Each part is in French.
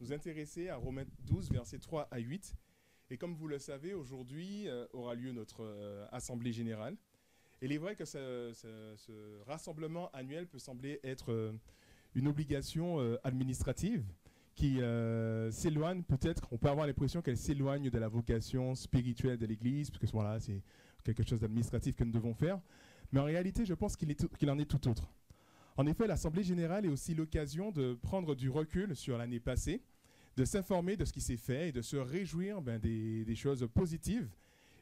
nous intéresser à Romains 12, versets 3 à 8. Et comme vous le savez, aujourd'hui aura lieu notre Assemblée générale. Et il est vrai que ce rassemblement annuel peut sembler être une obligation administrative qui s'éloigne peut-être, on peut avoir l'impression qu'elle s'éloigne de la vocation spirituelle de l'Église, parce que voilà, c'est quelque chose d'administratif que nous devons faire. Mais en réalité, je pense qu'il en est tout autre. En effet, l'Assemblée générale est aussi l'occasion de prendre du recul sur l'année passée, de s'informer de ce qui s'est fait et de se réjouir des choses positives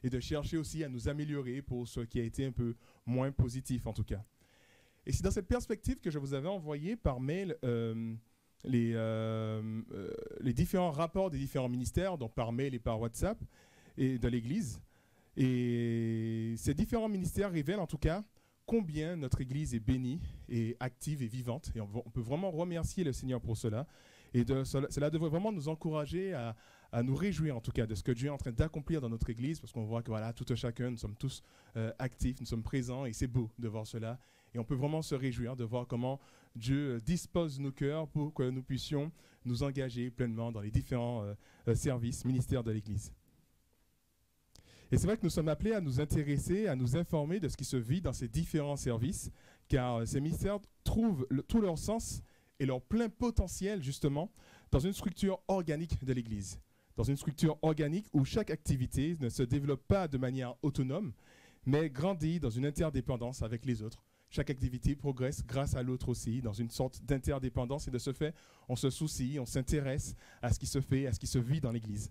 et de chercher aussi à nous améliorer pour ce qui a été un peu moins positif en tout cas. Et c'est dans cette perspective que je vous avais envoyé par mail les différents rapports des différents ministères, donc par mail et par WhatsApp et de l'Église. Et ces différents ministères révèlent en tout cas combien notre Église est bénie et active et vivante. Et on peut vraiment remercier le Seigneur pour cela. Et cela devrait vraiment nous encourager à nous réjouir en tout cas de ce que Dieu est en train d'accomplir dans notre Église, parce qu'on voit que voilà, tout un chacun, nous sommes tous actifs, nous sommes présents, et c'est beau de voir cela. Et on peut vraiment se réjouir de voir comment Dieu dispose nos cœurs pour que nous puissions nous engager pleinement dans les différents services, ministères de l'Église. Et c'est vrai que nous sommes appelés à nous intéresser, à nous informer de ce qui se vit dans ces différents services, car ces ministères trouvent tout leur sens et leur plein potentiel, justement, dans une structure organique de l'Église. Dans une structure organique où chaque activité ne se développe pas de manière autonome, mais grandit dans une interdépendance avec les autres. Chaque activité progresse grâce à l'autre aussi, dans une sorte d'interdépendance. Et de ce fait, on se soucie, on s'intéresse à ce qui se fait, à ce qui se vit dans l'Église.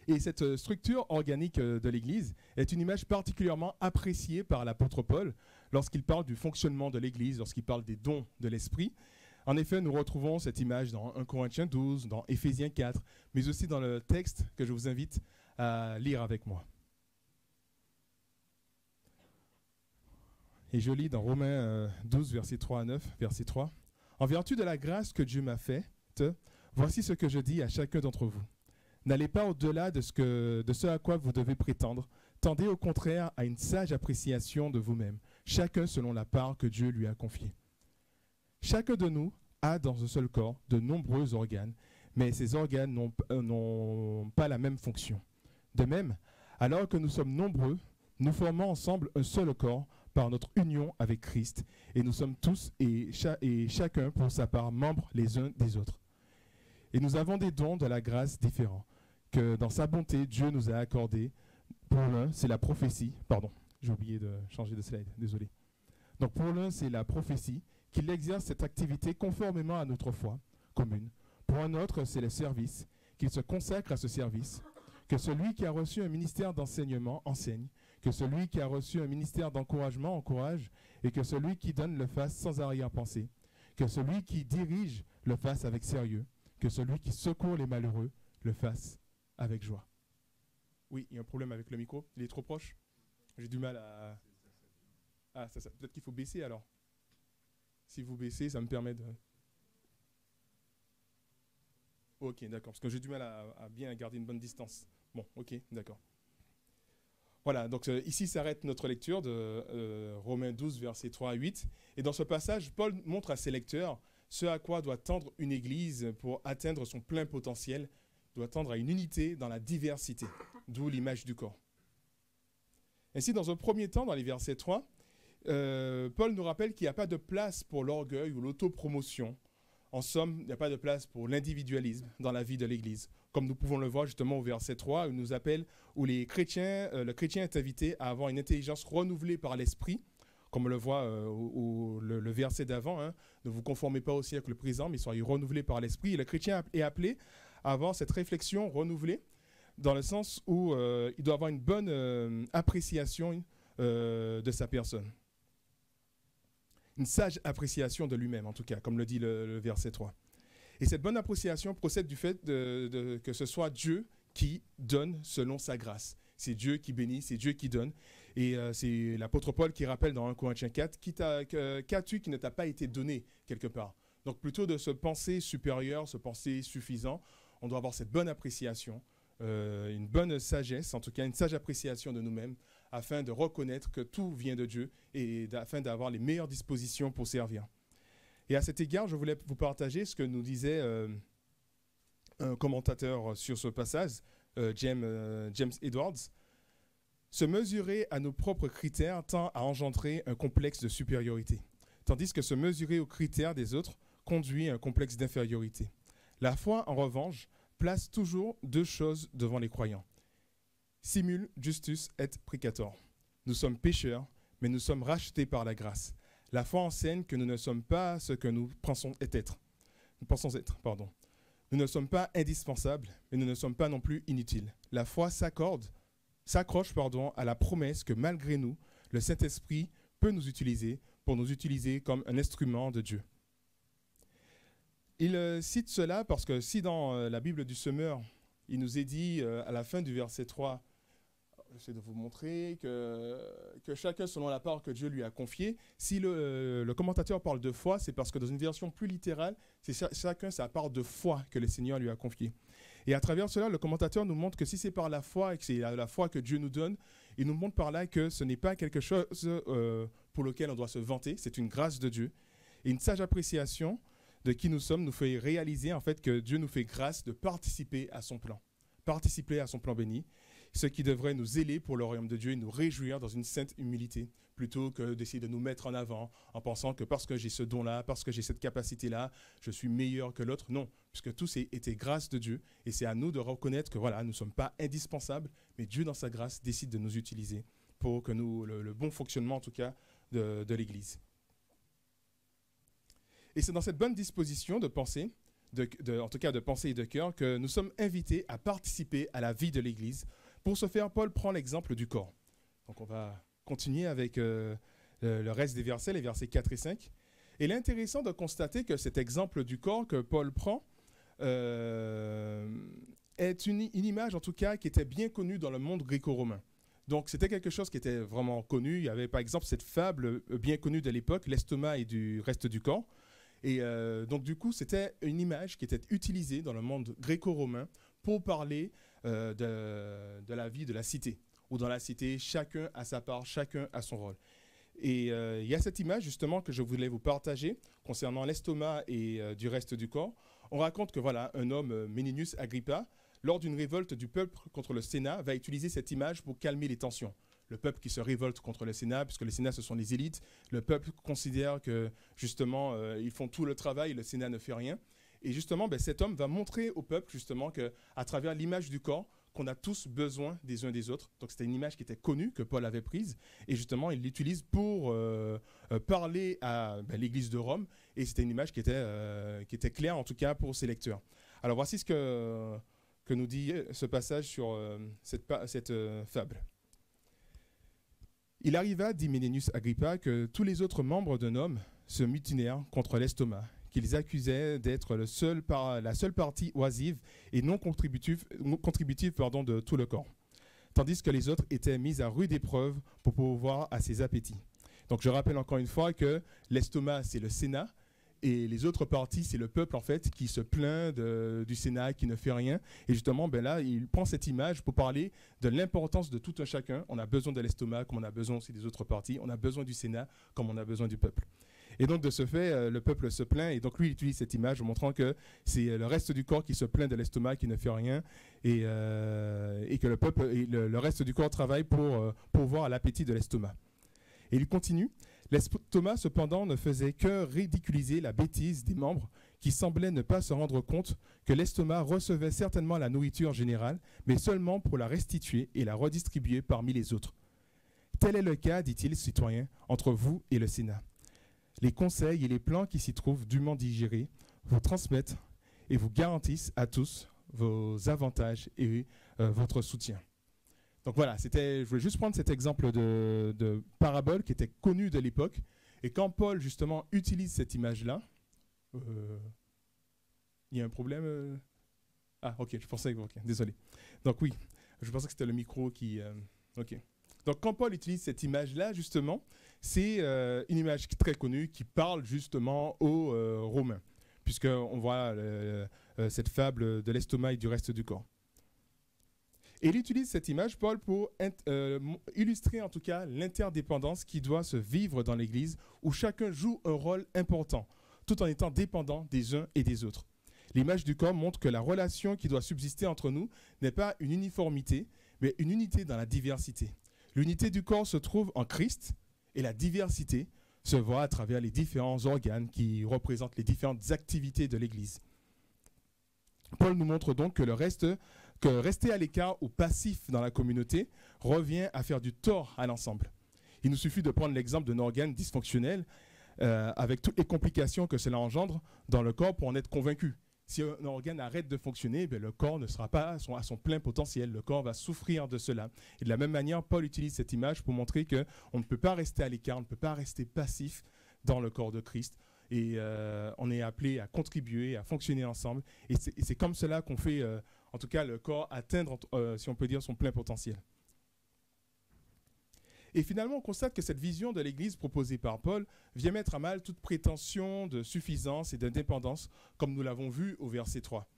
Et cette structure organique de l'Église est une image particulièrement appréciée par l'apôtre Paul lorsqu'il parle du fonctionnement de l'Église, lorsqu'il parle des dons de l'Esprit. En effet, nous retrouvons cette image dans 1 Corinthiens 12, dans Éphésiens 4, mais aussi dans le texte que je vous invite à lire avec moi. Et je lis dans Romains 12, versets 3 à 9, verset 3. « En vertu de la grâce que Dieu m'a faite, voici ce que je dis à chacun d'entre vous. N'allez pas au-delà de ce à quoi vous devez prétendre. Tendez au contraire à une sage appréciation de vous-même, chacun selon la part que Dieu lui a confiée. Chacun de nous a dans un seul corps de nombreux organes, mais ces organes n'ont pas la même fonction. De même, alors que nous sommes nombreux, nous formons ensemble un seul corps par notre union avec Christ, et nous sommes tous et chacun pour sa part membres les uns des autres. Et nous avons des dons de la grâce différents, que dans sa bonté, Dieu nous a accordés. Pour l'un, c'est la prophétie. Pardon, j'ai oublié de changer de slide, désolé. Donc pour l'un, c'est la prophétie, qu'il exerce cette activité conformément à notre foi commune. Pour un autre, c'est le service, qu'il se consacre à ce service. Que celui qui a reçu un ministère d'enseignement enseigne, que celui qui a reçu un ministère d'encouragement encourage, et que celui qui donne le fasse sans arrière-pensée. Que celui qui dirige le fasse avec sérieux, que celui qui secourt les malheureux le fasse avec joie. » Oui, il y a un problème avec le micro. Il est trop proche. J'ai du mal à... Ah, ça. Peut-être qu'il faut baisser alors. Si vous baissez, ça me permet de... Ok, d'accord. Parce que j'ai du mal à bien garder une bonne distance. Bon, ok, d'accord. Voilà, donc ici s'arrête notre lecture de Romains 12, versets 3 à 8. Et dans ce passage, Paul montre à ses lecteurs ce à quoi doit tendre une Église pour atteindre son plein potentiel, doit tendre à une unité dans la diversité, d'où l'image du corps. Ainsi, dans un premier temps, dans les versets 3, Paul nous rappelle qu'il n'y a pas de place pour l'orgueil ou l'autopromotion. En somme, il n'y a pas de place pour l'individualisme dans la vie de l'Église. Comme nous pouvons le voir justement au verset 3, où il nous appelle, où le chrétien est invité à avoir une intelligence renouvelée par l'Esprit, comme on le voit le verset d'avant, hein, ne vous conformez pas au siècle présent, mais soyez renouvelés par l'Esprit. Et le chrétien est appelé à avoir cette réflexion renouvelée, dans le sens où il doit avoir une bonne appréciation de sa personne. Une sage appréciation de lui-même, en tout cas, comme le dit le verset 3. Et cette bonne appréciation procède du fait que ce soit Dieu qui donne selon sa grâce. C'est Dieu qui bénit, c'est Dieu qui donne. Et c'est l'apôtre Paul qui rappelle dans 1 Corinthiens 4, qu'as-tu qui ne t'a pas été donné quelque part. Donc plutôt de se penser supérieur, se penser suffisant, on doit avoir cette bonne appréciation, une bonne sagesse, en tout cas une sage appréciation de nous-mêmes, afin de reconnaître que tout vient de Dieu et afin d'avoir les meilleures dispositions pour servir. Et à cet égard, je voulais vous partager ce que nous disait un commentateur sur ce passage, James Edwards, se mesurer à nos propres critères tend à engendrer un complexe de supériorité, tandis que se mesurer aux critères des autres conduit à un complexe d'infériorité. La foi, en revanche, place toujours deux choses devant les croyants. Simul justus et precator. Nous sommes pécheurs, mais nous sommes rachetés par la grâce. La foi enseigne que nous ne sommes pas ce que nous pensons être. Nous ne sommes pas indispensables, mais nous ne sommes pas non plus inutiles. La foi s'accroche à la promesse que malgré nous, le Saint-Esprit peut nous utiliser pour nous utiliser comme un instrument de Dieu. Il cite cela parce que si dans la Bible du Semeur, il nous est dit à la fin du verset 3, j'essaie de vous montrer que chacun selon la part que Dieu lui a confiée. Si le commentateur parle de foi, c'est parce que dans une version plus littérale, c'est chacun sa part de foi que le Seigneur lui a confiée. Et à travers cela, le commentateur nous montre que si c'est par la foi et que c'est la foi que Dieu nous donne, il nous montre par là que ce n'est pas quelque chose pour lequel on doit se vanter, c'est une grâce de Dieu. Et une sage appréciation de qui nous sommes nous fait réaliser en fait que Dieu nous fait grâce de participer à son plan béni, ce qui devrait nous zéler pour le royaume de Dieu et nous réjouir dans une sainte humilité, plutôt que d'essayer de nous mettre en avant en pensant que parce que j'ai ce don-là, parce que j'ai cette capacité-là, je suis meilleur que l'autre. Non, puisque tout était grâce de Dieu et c'est à nous de reconnaître que voilà, nous ne sommes pas indispensables, mais Dieu dans sa grâce décide de nous utiliser pour que le bon fonctionnement en tout cas de l'Église. Et c'est dans cette bonne disposition de pensée, en tout cas de pensée et de cœur, que nous sommes invités à participer à la vie de l'Église. Pour ce faire, Paul prend l'exemple du corps. Donc on va continuer avec le reste des versets, les versets 4 et 5. Et il est intéressant de constater que cet exemple du corps que Paul prend est une image, en tout cas, qui était bien connue dans le monde gréco-romain. Donc c'était quelque chose qui était vraiment connu. Il y avait par exemple cette fable bien connue de l'époque, l'estomac et du reste du corps. Et donc du coup, c'était une image qui était utilisée dans le monde gréco-romain pour parler de la vie de la cité. Où dans la cité, chacun a sa part, chacun a son rôle. Et il y a cette image justement que je voulais vous partager concernant l'estomac et du reste du corps. On raconte que voilà, un homme, Menenius Agrippa, lors d'une révolte du peuple contre le Sénat, va utiliser cette image pour calmer les tensions. Le peuple qui se révolte contre le Sénat, puisque le Sénat, ce sont les élites. Le peuple considère que, justement, ils font tout le travail, le Sénat ne fait rien. Et justement, cet homme va montrer au peuple, justement, qu'à travers l'image du corps, qu'on a tous besoin des uns des autres. Donc, c'était une image qui était connue, que Paul avait prise. Et justement, il l'utilise pour parler à l'Église de Rome. Et c'était une image qui était claire, en tout cas, pour ses lecteurs. Alors, voici ce que nous dit ce passage sur cette fable. Il arriva, dit Menenius Agrippa, que tous les autres membres d'un homme se mutinèrent contre l'estomac, qu'ils accusaient d'être la seule partie oisive et non contributive de tout le corps, tandis que les autres étaient mis à rude épreuve pour pourvoir à ses appétits. Donc je rappelle encore une fois que l'estomac, c'est le Sénat, et les autres parties, c'est le peuple en fait qui se plaint du Sénat, qui ne fait rien. Et justement, là, il prend cette image pour parler de l'importance de tout un chacun. On a besoin de l'estomac, comme on a besoin aussi des autres parties. On a besoin du Sénat, comme on a besoin du peuple. Et donc, de ce fait, le peuple se plaint. Et donc, lui, il utilise cette image en montrant que c'est le reste du corps qui se plaint de l'estomac, qui ne fait rien. Et que le peuple et le reste du corps travaille pour pourvoir à l'appétit de l'estomac. Et il continue. L'estomac, cependant, ne faisait que ridiculiser la bêtise des membres qui semblaient ne pas se rendre compte que l'estomac recevait certainement la nourriture générale, mais seulement pour la restituer et la redistribuer parmi les autres. Tel est le cas, dit-il, citoyens, entre vous et le Sénat. Les conseils et les plans qui s'y trouvent dûment digérés vous transmettent et vous garantissent à tous vos avantages et votre soutien. Donc voilà, je voulais juste prendre cet exemple de parabole qui était connu de l'époque. Et quand Paul, justement, utilise cette image-là, il y a un problème Ah, ok, je pensais que... Ok, désolé. Donc oui, je pensais que c'était le micro qui... Ok. Donc quand Paul utilise cette image-là, justement, c'est une image très connue qui parle justement aux Romains, puisqu'on voit cette fable de l'estomac et du reste du corps. Et il utilise cette image, Paul, pour illustrer en tout cas l'interdépendance qui doit se vivre dans l'Église, où chacun joue un rôle important, tout en étant dépendant des uns et des autres. L'image du corps montre que la relation qui doit subsister entre nous n'est pas une uniformité, mais une unité dans la diversité. L'unité du corps se trouve en Christ et la diversité se voit à travers les différents organes qui représentent les différentes activités de l'Église. Paul nous montre donc que rester à l'écart ou passif dans la communauté revient à faire du tort à l'ensemble. Il nous suffit de prendre l'exemple d'un organe dysfonctionnel avec toutes les complications que cela engendre dans le corps pour en être convaincu. Si un organe arrête de fonctionner, le corps ne sera pas à son plein potentiel. Le corps va souffrir de cela. Et de la même manière, Paul utilise cette image pour montrer qu'on ne peut pas rester à l'écart, on ne peut pas rester passif dans le corps de Christ. Et on est appelé à contribuer, à fonctionner ensemble. Et c'est comme cela qu'on fait, en tout cas, le corps atteindre, si on peut dire, son plein potentiel. Et finalement, on constate que cette vision de l'Église proposée par Paul vient mettre à mal toute prétention de suffisance et d'indépendance, comme nous l'avons vu au verset 3.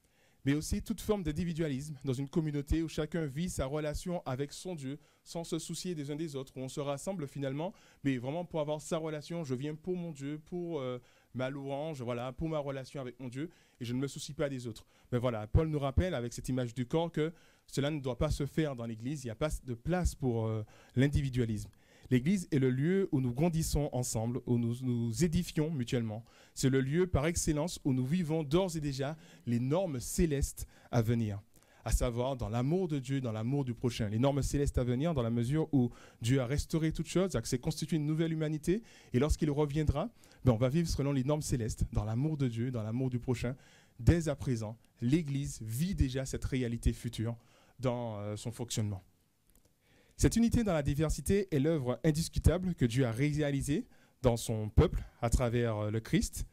Mais aussi toute forme d'individualisme dans une communauté où chacun vit sa relation avec son Dieu sans se soucier des uns des autres, où on se rassemble finalement, mais vraiment pour avoir sa relation. Je viens pour mon Dieu, pour ma louange, voilà, pour ma relation avec mon Dieu, et je ne me soucie pas des autres. Mais voilà, Paul nous rappelle avec cette image du corps que cela ne doit pas se faire dans l'Église. Il n'y a pas de place pour l'individualisme. L'Église est le lieu où nous grandissons ensemble, où nous nous édifions mutuellement. C'est le lieu par excellence où nous vivons d'ores et déjà les normes célestes à venir, à savoir dans l'amour de Dieu, dans l'amour du prochain. Les normes célestes à venir dans la mesure où Dieu a restauré toutes choses, a s'est constitué une nouvelle humanité, et lorsqu'il reviendra, on va vivre selon les normes célestes, dans l'amour de Dieu, dans l'amour du prochain. Dès à présent, l'Église vit déjà cette réalité future dans son fonctionnement. Cette unité dans la diversité est l'œuvre indiscutable que Dieu a réalisée dans son peuple à travers le Christ.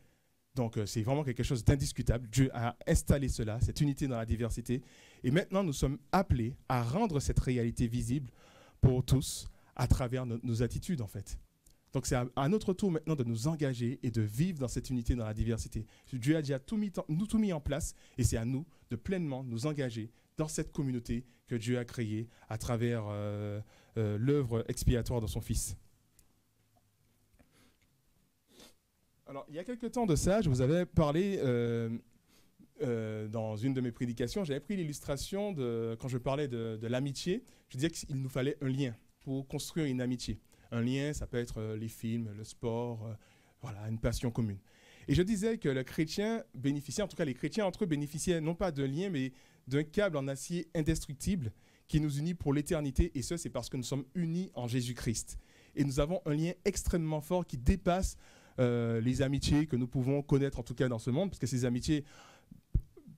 Donc c'est vraiment quelque chose d'indiscutable. Dieu a installé cela, cette unité dans la diversité. Et maintenant, nous sommes appelés à rendre cette réalité visible pour tous à travers nos attitudes, en fait. Donc c'est à notre tour maintenant de nous engager et de vivre dans cette unité dans la diversité. Dieu a déjà tout mis en place et c'est à nous de pleinement nous engager dans cette communauté que Dieu a créée à travers l'œuvre expiatoire de son Fils. Alors, il y a quelque temps de ça, je vous avais parlé dans une de mes prédications, j'avais pris l'illustration quand je parlais de l'amitié, je disais qu'il nous fallait un lien pour construire une amitié. Un lien, ça peut être les films, le sport, voilà, une passion commune. Et je disais que le chrétien bénéficiait, en tout cas les chrétiens entre eux bénéficiaient non pas d'un lien, mais d'un câble en acier indestructible qui nous unit pour l'éternité. Et ça, c'est parce que nous sommes unis en Jésus-Christ. Et nous avons un lien extrêmement fort qui dépasse les amitiés que nous pouvons connaître, en tout cas dans ce monde, parce que ces amitiés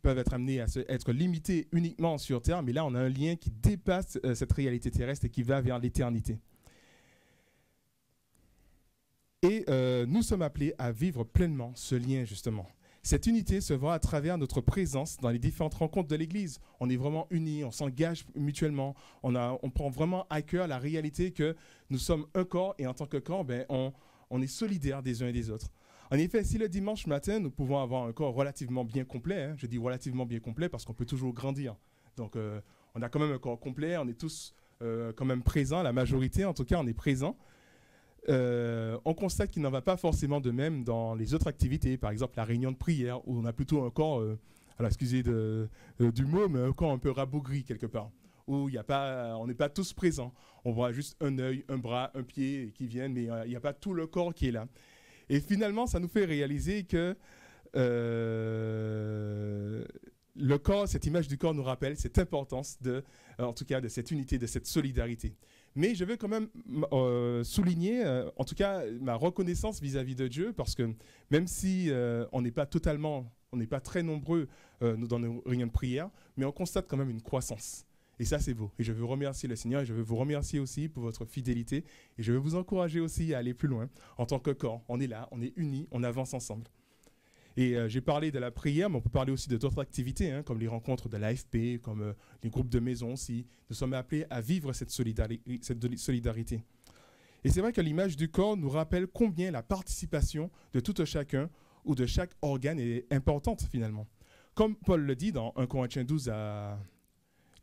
peuvent être amenées à être limitées uniquement sur terre. Mais là, on a un lien qui dépasse cette réalité terrestre et qui va vers l'éternité. Et nous sommes appelés à vivre pleinement ce lien, justement. Cette unité se voit à travers notre présence dans les différentes rencontres de l'Église. On est vraiment unis, on s'engage mutuellement, on prend vraiment à cœur la réalité que nous sommes un corps et en tant que corps, on est solidaires des uns et des autres. En effet, si le dimanche matin, nous pouvons avoir un corps relativement bien complet, je dis relativement bien complet parce qu'on peut toujours grandir. Donc, on a quand même un corps complet, on est tous quand même présents, la majorité en tout cas, on est présents. On constate qu'il n'en va pas forcément de même dans les autres activités, par exemple la réunion de prière, où on a plutôt un corps, alors excusez du mot, mais un corps un peu rabougri quelque part, où on n'est pas tous présents. On voit juste un œil, un bras, un pied qui viennent, mais il n'y a pas tout le corps qui est là. Et finalement, ça nous fait réaliser que le corps, cette image du corps nous rappelle cette importance en tout cas de cette unité, de cette solidarité. Mais je veux quand même souligner, en tout cas, ma reconnaissance vis-à-vis de Dieu, parce que même si on n'est pas très nombreux dans nos réunions de prière, mais on constate quand même une croissance. Et ça, c'est beau. Et je veux remercier le Seigneur et je veux vous remercier aussi pour votre fidélité. Et je veux vous encourager aussi à aller plus loin. En tant que corps, on est là, on est unis, on avance ensemble. Et j'ai parlé de la prière, mais on peut parler aussi de d'autres activités, comme les rencontres de l'AFP, comme les groupes de maison aussi. Nous sommes appelés à vivre cette solidarité. Et c'est vrai que l'image du corps nous rappelle combien la participation de tout chacun ou de chaque organe est importante finalement. Comme Paul le dit dans 1 Corinthiens 12,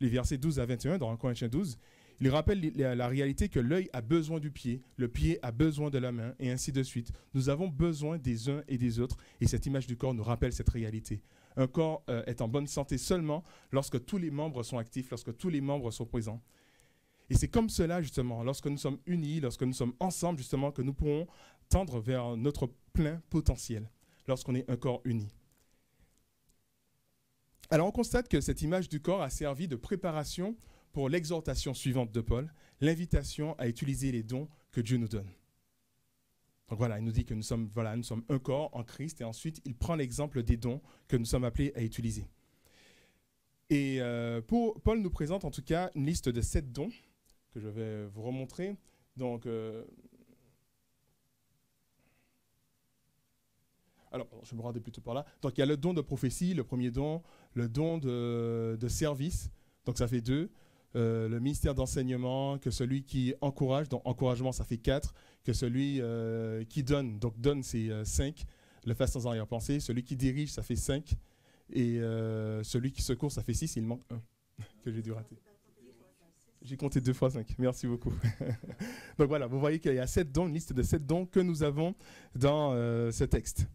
les versets 12 à 21, dans 1 Corinthiens 12, il rappelle la réalité que l'œil a besoin du pied, le pied a besoin de la main, et ainsi de suite. Nous avons besoin des uns et des autres, et cette image du corps nous rappelle cette réalité. Un corps est en bonne santé seulement lorsque tous les membres sont actifs, lorsque tous les membres sont présents. Et c'est comme cela, justement, lorsque nous sommes unis, lorsque nous sommes ensemble, justement, que nous pourrons tendre vers notre plein potentiel, lorsqu'on est un corps uni. Alors, on constate que cette image du corps a servi de préparation pour l'exhortation suivante de Paul, l'invitation à utiliser les dons que Dieu nous donne. Donc voilà, il nous dit que nous sommes un corps en Christ, et ensuite, il prend l'exemple des dons que nous sommes appelés à utiliser. Et Paul nous présente en tout cas une liste de 7 dons que je vais vous remontrer. Donc, alors, je vais me rendre plutôt par là. Donc, il y a le don de prophétie, le premier don, le don de service, donc ça fait 2. Le ministère d'enseignement, que celui qui encourage, donc encouragement, ça fait 4. Que celui qui donne, donc donne, c'est 5. Le fait sans arrière-pensée. Celui qui dirige, ça fait 5. Et celui qui secourt, ça fait 6. Il manque 1 que j'ai dû rater. J'ai compté 2 fois 5. Merci beaucoup. Donc voilà, vous voyez qu'il y a 7 dons, une liste de 7 dons que nous avons dans ce texte.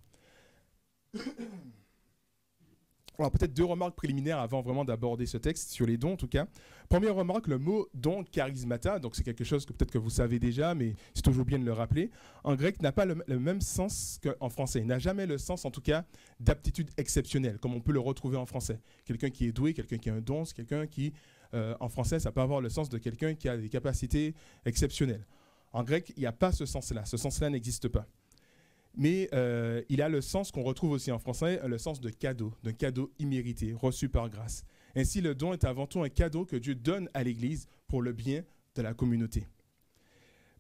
Alors peut-être 2 remarques préliminaires avant vraiment d'aborder ce texte, sur les dons en tout cas. Première remarque, le mot don charismata, donc c'est quelque chose que peut-être que vous savez déjà, mais c'est toujours bien de le rappeler. En grec, n'a pas le même sens qu'en français. Il n'a jamais le sens en tout cas d'aptitude exceptionnelle, comme on peut le retrouver en français. Quelqu'un qui est doué, quelqu'un qui a un don, c'est quelqu'un qui, en français, ça peut avoir le sens de quelqu'un qui a des capacités exceptionnelles. En grec, il n'y a pas ce sens-là. Ce sens-là n'existe pas. Mais il a le sens qu'on retrouve aussi en français, le sens de cadeau, d'un cadeau immérité, reçu par grâce. Ainsi, le don est avant tout un cadeau que Dieu donne à l'Église pour le bien de la communauté.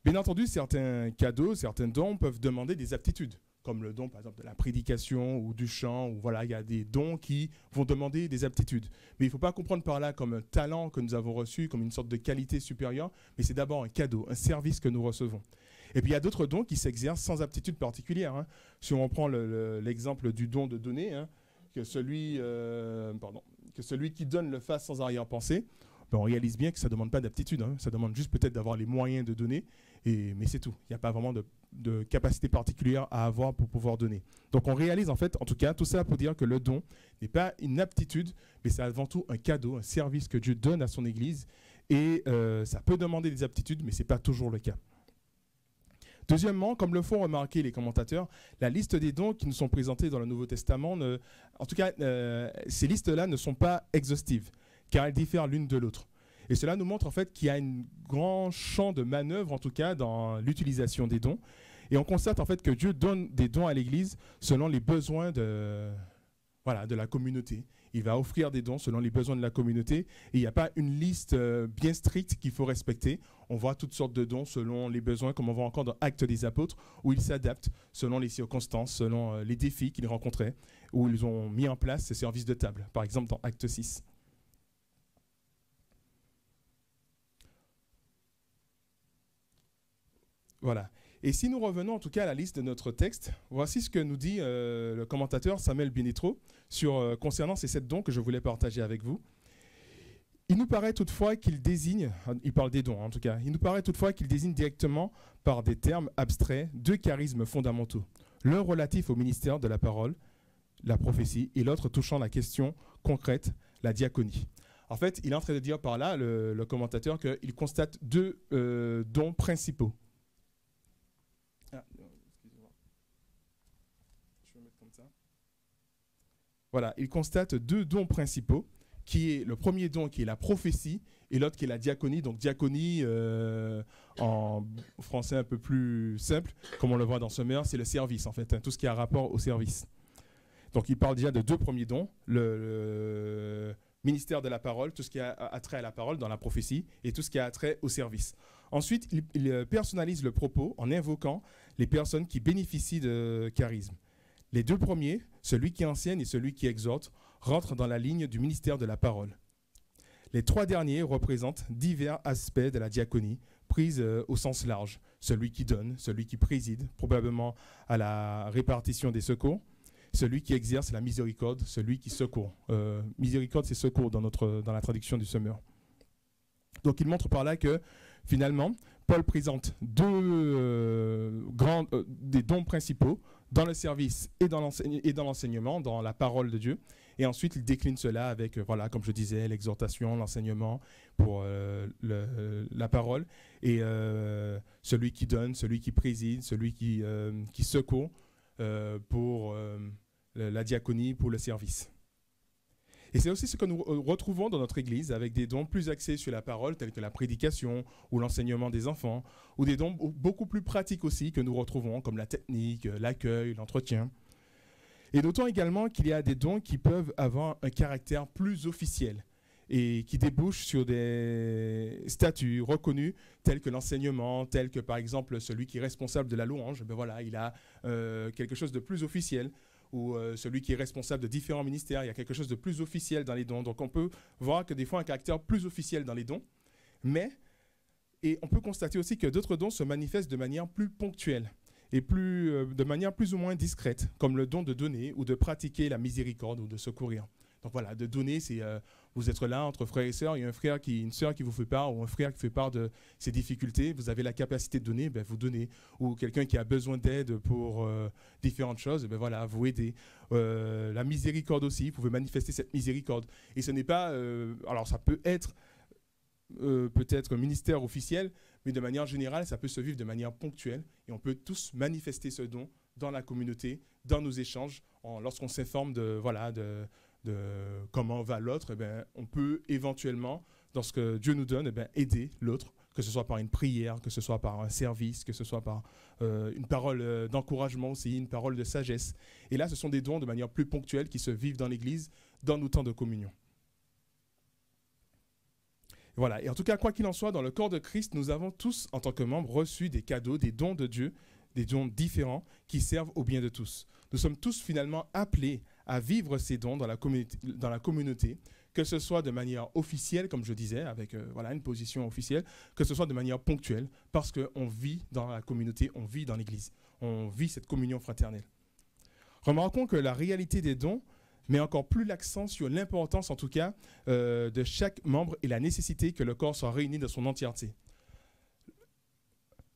Bien entendu, certains cadeaux, certains dons peuvent demander des aptitudes, comme le don, par exemple, de la prédication ou du chant, ou voilà, il y a des dons qui vont demander des aptitudes. Mais il ne faut pas comprendre par là comme un talent que nous avons reçu, comme une sorte de qualité supérieure, mais c'est d'abord un cadeau, un service que nous recevons. Et puis il y a d'autres dons qui s'exercent sans aptitude particulière. Hein. Si on prend l'exemple du don de donner, hein, que celui qui donne le fasse sans arrière-pensée, ben on réalise bien que ça ne demande pas d'aptitude. Hein. Ça demande juste peut-être d'avoir les moyens de donner, mais c'est tout. Il n'y a pas vraiment de capacité particulière à avoir pour pouvoir donner. Donc on réalise en fait, en tout cas, tout ça pour dire que le don n'est pas une aptitude, mais c'est avant tout un cadeau, un service que Dieu donne à son Église. Et ça peut demander des aptitudes, mais ce n'est pas toujours le cas. Deuxièmement, comme le font remarquer les commentateurs, la liste des dons qui nous sont présentés dans le Nouveau Testament, en tout cas, ces listes-là ne sont pas exhaustives, car elles diffèrent l'une de l'autre. Et cela nous montre en fait qu'il y a un grand champ de manœuvre, en tout cas, dans l'utilisation des dons. Et on constate en fait que Dieu donne des dons à l'Église selon les besoins de la communauté. Il va offrir des dons selon les besoins de la communauté. Et il n'y a pas une liste bien stricte qu'il faut respecter. On voit toutes sortes de dons selon les besoins, comme on voit encore dans Actes des Apôtres, où ils s'adaptent selon les circonstances, selon les défis qu'ils rencontraient, où ils ont mis en place ces services de table, par exemple dans Acte 6. Voilà. Et si nous revenons en tout cas à la liste de notre texte, voici ce que nous dit le commentateur Samuel Benitro concernant ces 7 dons que je voulais partager avec vous. Il nous paraît toutefois qu'il désigne, il parle des dons en tout cas, il nous paraît toutefois qu'il désigne directement par des termes abstraits 2 charismes fondamentaux. L'un relatif au ministère de la parole, la prophétie, et l'autre touchant la question concrète, la diaconie. En fait, il est en train de dire par là, le commentateur, qu'il constate 2 dons principaux. Excusez-moi. Je vais mettre comme ça. Voilà, il constate 2 dons principaux, qui est le premier don qui est la prophétie et l'autre qui est la diaconie. Donc diaconie, en français un peu plus simple, comme on le voit dans Sommer, c'est le service en fait, hein, tout ce qui a rapport au service. Donc il parle déjà de 2 premiers dons, le ministère de la parole, tout ce qui a trait à la parole dans la prophétie et tout ce qui a trait au service. Ensuite, il personnalise le propos en invoquant les personnes qui bénéficient de charisme. Les 2 premiers, celui qui enseigne et celui qui exhorte, rentrent dans la ligne du ministère de la parole. Les 3 derniers représentent divers aspects de la diaconie, prise au sens large. Celui qui donne, celui qui préside, probablement à la répartition des secours, celui qui exerce la miséricorde, celui qui secourt. Miséricorde, c'est secours dans la traduction du Sommer. Donc il montre par là que, finalement, Paul présente des dons principaux, dans le service et dans l'enseignement, dans la parole de Dieu. Et ensuite, il décline cela avec, voilà, comme je disais, l'exhortation, l'enseignement pour la parole. Et celui qui donne, celui qui préside, celui qui secourt pour la diaconie, pour le service. Et c'est aussi ce que nous retrouvons dans notre Église avec des dons plus axés sur la parole, tels que la prédication ou l'enseignement des enfants, ou des dons beaucoup plus pratiques aussi que nous retrouvons, comme la technique, l'accueil, l'entretien. Et notons également qu'il y a des dons qui peuvent avoir un caractère plus officiel et qui débouchent sur des statuts reconnus tels que l'enseignement, tels que par exemple celui qui est responsable de la louange, ben voilà, il a quelque chose de plus officiel. Ou celui qui est responsable de différents ministères, il y a quelque chose de plus officiel dans les dons. Donc on peut voir que des fois un caractère plus officiel dans les dons, et on peut constater aussi que d'autres dons se manifestent de manière plus ponctuelle et de manière plus ou moins discrète, comme le don de donner ou de pratiquer la miséricorde ou de secourir. Donc voilà, de donner, c'est vous êtes là entre frères et sœurs, il y a une sœur qui vous fait part ou un frère qui fait part de ses difficultés, vous avez la capacité de donner, ben vous donnez. Ou quelqu'un qui a besoin d'aide pour différentes choses, ben voilà, vous aidez. La miséricorde aussi, vous pouvez manifester cette miséricorde. Et ce n'est pas, alors ça peut être peut-être un ministère officiel, mais de manière générale, ça peut se vivre de manière ponctuelle et on peut tous manifester ce don dans la communauté, dans nos échanges, lorsqu'on s'informe de comment va l'autre, on peut éventuellement, dans ce que Dieu nous donne, aider l'autre, que ce soit par une prière, que ce soit par un service, que ce soit par une parole d'encouragement aussi, une parole de sagesse. Et là, ce sont des dons de manière plus ponctuelle qui se vivent dans l'Église, dans nos temps de communion. Voilà. Et en tout cas, quoi qu'il en soit, dans le corps de Christ, nous avons tous, en tant que membres, reçu des cadeaux, des dons de Dieu, des dons différents qui servent au bien de tous. Nous sommes tous finalement appelés à vivre ces dons dans la communauté, que ce soit de manière officielle, comme je disais, avec une position officielle, que ce soit de manière ponctuelle, parce qu'on vit dans la communauté, on vit dans l'Église, on vit cette communion fraternelle. Remarquons que la réalité des dons met encore plus l'accent sur l'importance, en tout cas, de chaque membre et la nécessité que le corps soit réuni dans son entièreté.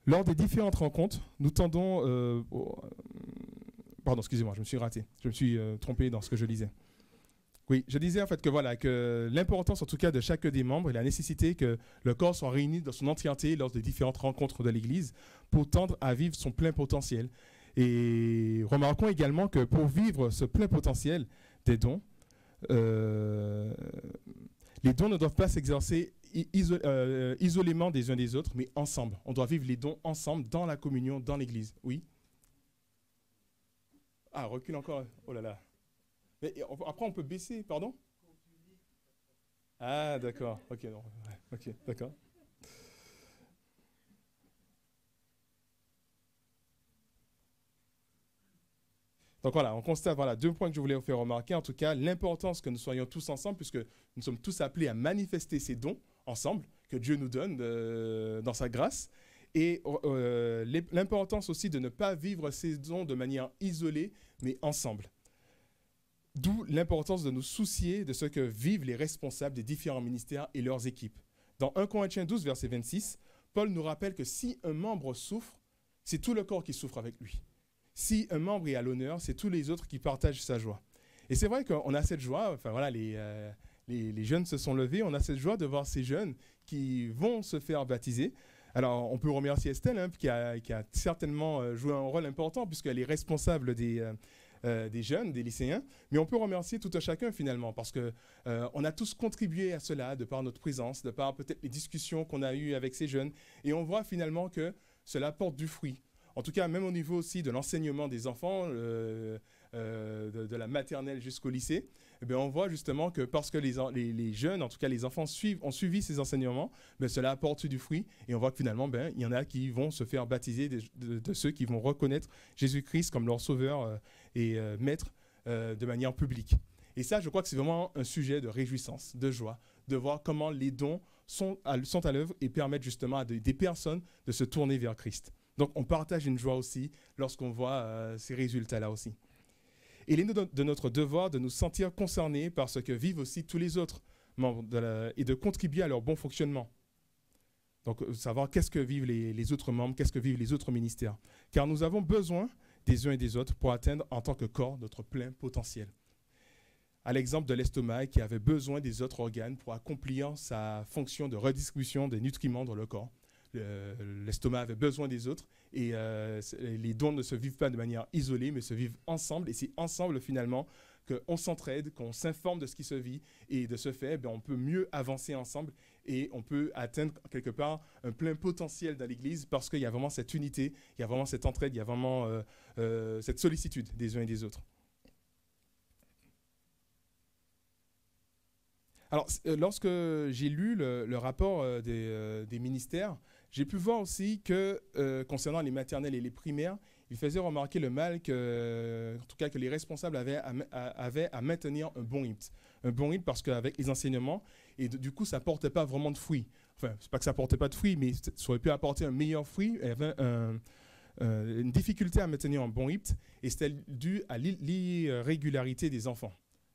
Lors des différentes rencontres, nous tendons... Pardon, excusez-moi, je me suis raté. Je me suis trompé dans ce que je disais. Oui, je disais en fait que l'importance en tout cas de chacun des membres et la nécessité que le corps soit réuni dans son entièreté lors des différentes rencontres de l'Église pour tendre à vivre son plein potentiel. Et remarquons également que pour vivre ce plein potentiel des dons, les dons ne doivent pas s'exercer isolément des uns des autres, mais ensemble. On doit vivre les dons ensemble dans la communion, dans l'Église. Oui. Ah, recule encore. Oh là là. Mais après, on peut baisser, pardon? Ah, d'accord. Ok, non. Ok, d'accord. Donc voilà, on constate deux points que je voulais vous faire remarquer. En tout cas, l'importance que nous soyons tous ensemble, puisque nous sommes tous appelés à manifester ces dons ensemble, que Dieu nous donne dans sa grâce. Et l'importance aussi de ne pas vivre ces dons de manière isolée, mais ensemble. D'où l'importance de nous soucier de ce que vivent les responsables des différents ministères et leurs équipes. Dans 1 Corinthiens 12, verset 26, Paul nous rappelle que si un membre souffre, c'est tout le corps qui souffre avec lui. Si un membre est à l'honneur, c'est tous les autres qui partagent sa joie. Et c'est vrai qu'on a cette joie, enfin voilà, les jeunes se sont levés, on a cette joie de voir ces jeunes qui vont se faire baptiser. Alors, on peut remercier Estelle, qui a certainement joué un rôle important, puisqu'elle est responsable des jeunes, des lycéens. Mais on peut remercier tout un chacun, finalement, parce qu'on a tous contribué à cela, de par notre présence, de par peut-être les discussions qu'on a eues avec ces jeunes. Et on voit finalement que cela porte du fruit. En tout cas, même au niveau aussi de l'enseignement des enfants, de la maternelle jusqu'au lycée, on voit justement que parce que les jeunes, en tout cas les enfants, ont suivi ces enseignements, cela apporte du fruit. Et on voit que finalement, il y en a qui vont se faire baptiser de ceux qui vont reconnaître Jésus-Christ comme leur sauveur et maître de manière publique. Et ça, je crois que c'est vraiment un sujet de réjouissance, de joie, de voir comment les dons sont à l'œuvre et permettent justement à des personnes de se tourner vers Christ. Donc, on partage une joie aussi lorsqu'on voit ces résultats-là aussi. Et il est de notre devoir de nous sentir concernés par ce que vivent aussi tous les autres membres et de contribuer à leur bon fonctionnement. Donc, savoir qu'est-ce que vivent les autres membres, qu'est-ce que vivent les autres ministères. Car nous avons besoin des uns et des autres pour atteindre en tant que corps notre plein potentiel. À l'exemple de l'estomac qui avait besoin des autres organes pour accomplir sa fonction de redistribution des nutriments dans le corps. L'estomac avait besoin des autres et les dons ne se vivent pas de manière isolée mais se vivent ensemble et c'est ensemble finalement qu'on s'entraide, qu'on s'informe de ce qui se vit et de ce fait, on peut mieux avancer ensemble et on peut atteindre quelque part un plein potentiel dans l'Église parce qu'il y a vraiment cette unité, il y a vraiment cette entraide, il y a vraiment cette sollicitude des uns et des autres. Alors, lorsque j'ai lu le rapport des ministères, j'ai pu voir aussi que concernant les maternelles et les primaires, il faisait remarquer le mal que, en tout cas, que les responsables avaient à maintenir un bon rythme. Un bon rythme parce qu'avec les enseignements, et du coup, ça ne portait pas vraiment de fruits. Enfin, c'est pas que ça ne portait pas de fruits, mais ça aurait pu apporter un meilleur fruit. Il y avait une difficulté à maintenir un bon rythme et c'était dû à l'irrégularité des enfants.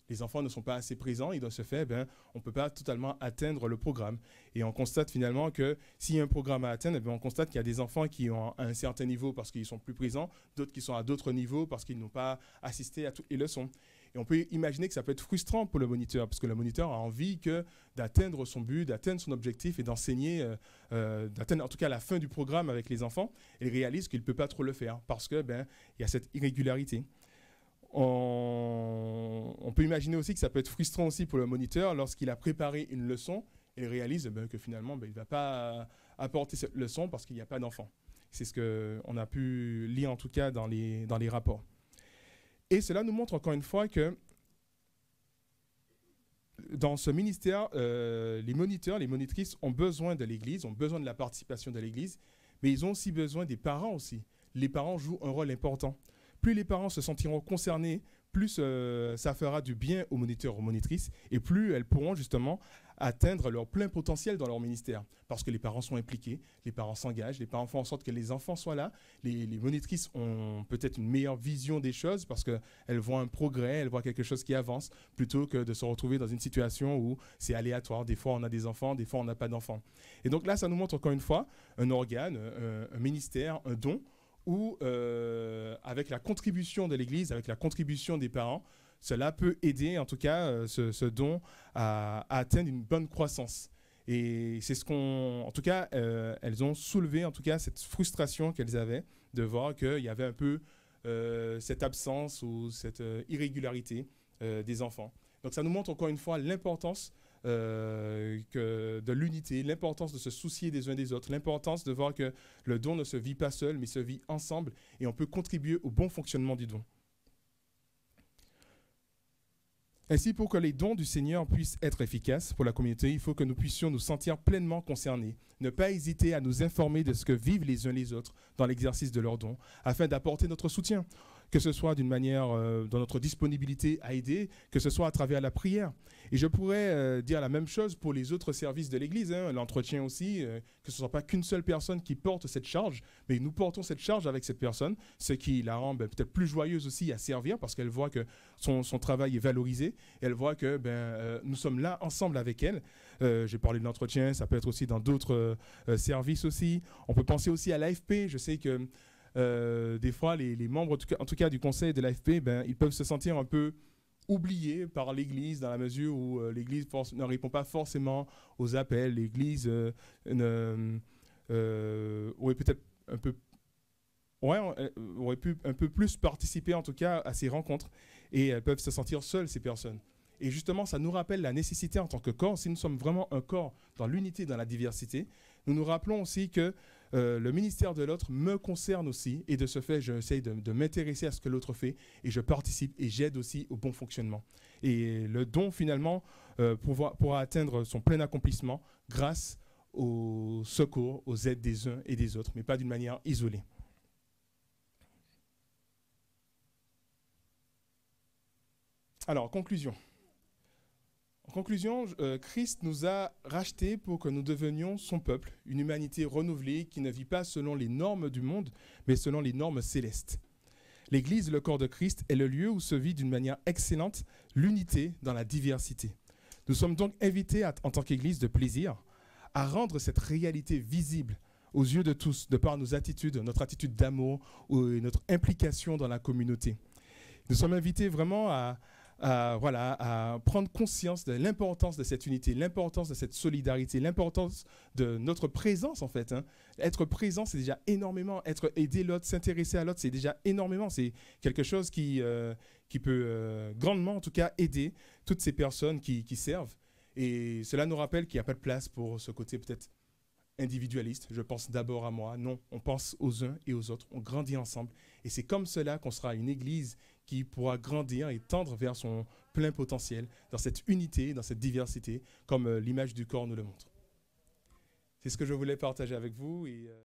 Les enfants ne sont pas assez présents et de ce fait, on ne peut pas totalement atteindre le programme. Et on constate finalement que s'il y a un programme à atteindre, on constate qu'il y a des enfants qui ont un certain niveau parce qu'ils sont plus présents, d'autres qui sont à d'autres niveaux parce qu'ils n'ont pas assisté à toutes les leçons. Et on peut imaginer que ça peut être frustrant pour le moniteur parce que le moniteur a envie d'atteindre son but, d'atteindre son objectif et d'enseigner, d'atteindre en tout cas la fin du programme avec les enfants. Et il réalise qu'il ne peut pas trop le faire parce qu'il y a cette irrégularité. On peut imaginer aussi que ça peut être frustrant aussi pour le moniteur lorsqu'il a préparé une leçon et il réalise que finalement il ne va pas apporter cette leçon parce qu'il n'y a pas d'enfant. C'est ce qu'on a pu lire en tout cas dans les rapports. Et cela nous montre encore une fois que dans ce ministère, les moniteurs, les monitrices ont besoin de l'Église, ont besoin de la participation de l'Église, mais ils ont aussi besoin des parents aussi. Les parents jouent un rôle important. Plus les parents se sentiront concernés, plus ça fera du bien aux moniteurs, aux monitrices, et plus elles pourront justement atteindre leur plein potentiel dans leur ministère. Parce que les parents sont impliqués, les parents s'engagent, les parents font en sorte que les enfants soient là. Les monitrices ont peut-être une meilleure vision des choses parce qu'elles voient un progrès, elles voient quelque chose qui avance, plutôt que de se retrouver dans une situation où c'est aléatoire. Des fois, on a des enfants, des fois, on n'a pas d'enfants. Et donc là, ça nous montre encore une fois un organe, un ministère, un don, où avec la contribution de l'Église, avec la contribution des parents, cela peut aider en tout cas ce don à atteindre une bonne croissance. Et c'est ce en tout cas, elles ont soulevé en tout cas cette frustration qu'elles avaient de voir qu'il y avait un peu cette absence ou cette irrégularité des enfants. Donc ça nous montre encore une fois l'importance de l'unité, l'importance de se soucier des uns des autres, l'importance de voir que le don ne se vit pas seul, mais se vit ensemble et on peut contribuer au bon fonctionnement du don. Ainsi, pour que les dons du Seigneur puissent être efficaces pour la communauté, il faut que nous puissions nous sentir pleinement concernés, ne pas hésiter à nous informer de ce que vivent les uns les autres dans l'exercice de leurs dons, afin d'apporter notre soutien, que ce soit d'une manière dans notre disponibilité à aider, que ce soit à travers la prière. Et je pourrais dire la même chose pour les autres services de l'Église, l'entretien aussi, que ce ne soit pas qu'une seule personne qui porte cette charge, mais nous portons cette charge avec cette personne, ce qui la rend peut-être plus joyeuse aussi à servir parce qu'elle voit que son travail est valorisé, et elle voit que nous sommes là ensemble avec elle. J'ai parlé de l'entretien, ça peut être aussi dans d'autres services aussi. On peut penser aussi à l'AFP. Je sais que des fois, les membres, en tout cas du conseil de l'AFP, ils peuvent se sentir un peu oubliés par l'Église dans la mesure où l'Église ne répond pas forcément aux appels. L'Église aurait peut-être aurait pu un peu plus participer en tout cas à ces rencontres et elles peuvent se sentir seules, ces personnes. Et justement, ça nous rappelle la nécessité en tant que corps, si nous sommes vraiment un corps dans l'unité, dans la diversité, nous nous rappelons aussi que le ministère de l'autre me concerne aussi et de ce fait, j'essaie de m'intéresser à ce que l'autre fait et je participe et j'aide aussi au bon fonctionnement. Et le don, finalement, pourra atteindre son plein accomplissement grâce au secours, aux aides des uns et des autres, mais pas d'une manière isolée. Alors, conclusion. En conclusion, Christ nous a rachetés pour que nous devenions son peuple, une humanité renouvelée qui ne vit pas selon les normes du monde, mais selon les normes célestes. L'Église, le corps de Christ, est le lieu où se vit d'une manière excellente l'unité dans la diversité. Nous sommes donc invités, en tant qu'Église de plaisir, à rendre cette réalité visible aux yeux de tous, de par nos attitudes, notre attitude d'amour et notre implication dans la communauté. Nous sommes invités vraiment à prendre conscience de l'importance de cette unité, l'importance de cette solidarité, l'importance de notre présence en fait. Être présent, c'est déjà énormément. Être aider l'autre, s'intéresser à l'autre, c'est déjà énormément. C'est quelque chose qui peut grandement, en tout cas, aider toutes ces personnes qui servent. Et cela nous rappelle qu'il n'y a pas de place pour ce côté peut-être individualiste. Je pense d'abord à moi. Non, on pense aux uns et aux autres. On grandit ensemble. Et c'est comme cela qu'on sera une église qui pourra grandir et tendre vers son plein potentiel, dans cette unité, dans cette diversité, comme l'image du corps nous le montre. C'est ce que je voulais partager avec vous.